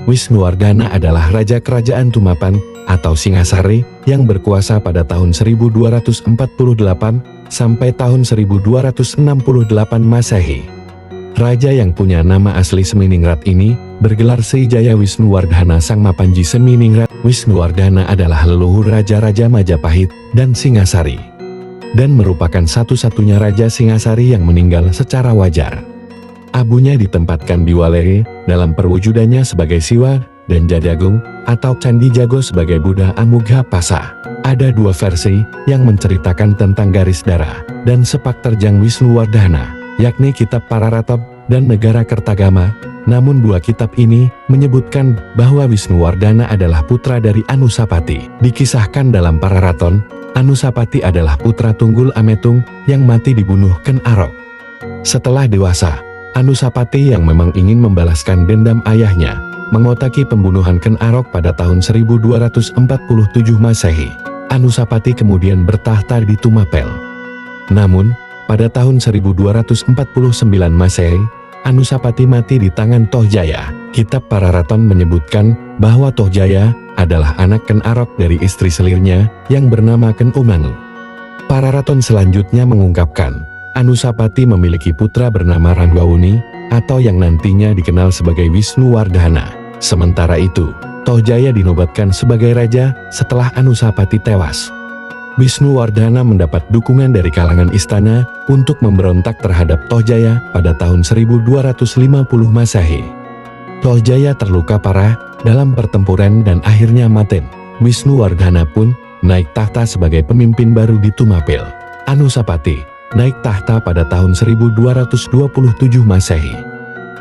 Wisnuwardhana adalah Raja Kerajaan Tumapan atau Singasari yang berkuasa pada tahun 1248 sampai tahun 1268 Masehi. Raja yang punya nama asli Seminingrat ini bergelar Srijaya Wisnuwardhana Sang Mapanji Seminingrat. Wisnuwardhana adalah leluhur Raja-Raja Majapahit dan Singasari, dan merupakan satu-satunya Raja Singasari yang meninggal secara wajar. Abunya ditempatkan di Walere dalam perwujudannya sebagai Siwa dan Jadagung atau Candi Jago sebagai Buddha Amughapasa. Ada dua versi yang menceritakan tentang garis darah dan sepak terjang Wisnuwardhana, yakni Kitab Pararatap dan Negara Kertagama. Namun dua kitab ini menyebutkan bahwa Wisnuwardhana adalah putra dari Anusapati. Dikisahkan dalam Pararaton, Anusapati adalah putra tunggul Ametung yang mati dibunuh Ken Arok. Setelah dewasa, Anusapati yang memang ingin membalaskan dendam ayahnya, mengotaki pembunuhan Ken Arok pada tahun 1247 Masehi. Anusapati kemudian bertahta di Tumapel. Namun, pada tahun 1249 Masehi, Anusapati mati di tangan Tohjaya. Kitab Pararaton menyebutkan bahwa Tohjaya adalah anak Ken Arok dari istri selirnya yang bernama Ken Umanu. Pararaton selanjutnya mengungkapkan, Anusapati memiliki putra bernama Ranggawuni atau yang nantinya dikenal sebagai Wisnuwardhana. Sementara itu, Tohjaya dinobatkan sebagai raja setelah Anusapati tewas. Wisnuwardhana mendapat dukungan dari kalangan istana untuk memberontak terhadap Tohjaya pada tahun 1250 Masehi. Tohjaya terluka parah dalam pertempuran dan akhirnya mati. Wisnuwardhana pun naik tahta sebagai pemimpin baru di Tumapel. Anusapati naik tahta pada tahun 1227 Masehi.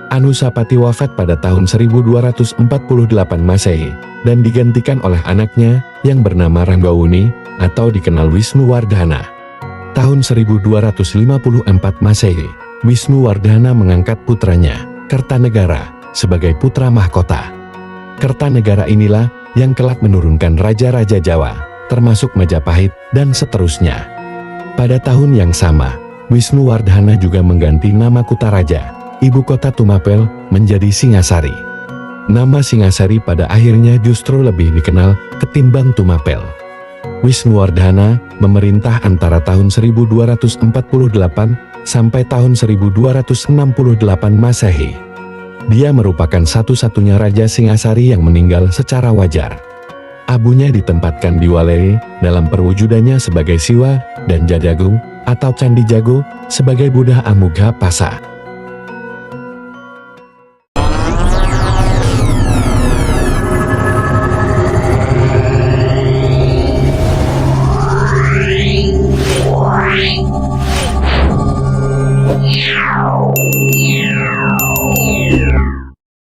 Anusapati wafat pada tahun 1248 Masehi dan digantikan oleh anaknya yang bernama Ranggawuni atau dikenal Wisnuwardhana. Tahun 1254 Masehi, Wisnuwardhana mengangkat putranya, Kertanegara, sebagai putra mahkota. Kertanegara inilah yang kelak menurunkan raja-raja Jawa, termasuk Majapahit dan seterusnya. Pada tahun yang sama, Wisnuwardhana juga mengganti nama Kutaraja, ibu kota Tumapel, menjadi Singasari. Nama Singasari pada akhirnya justru lebih dikenal ketimbang Tumapel. Wisnuwardhana memerintah antara tahun 1248 sampai tahun 1268 Masehi. Dia merupakan satu-satunya Raja Singasari yang meninggal secara wajar. Abunya ditempatkan di Walere dalam perwujudannya sebagai Siwa dan Jadagung atau Candi Jago sebagai Buddha Amughapasa.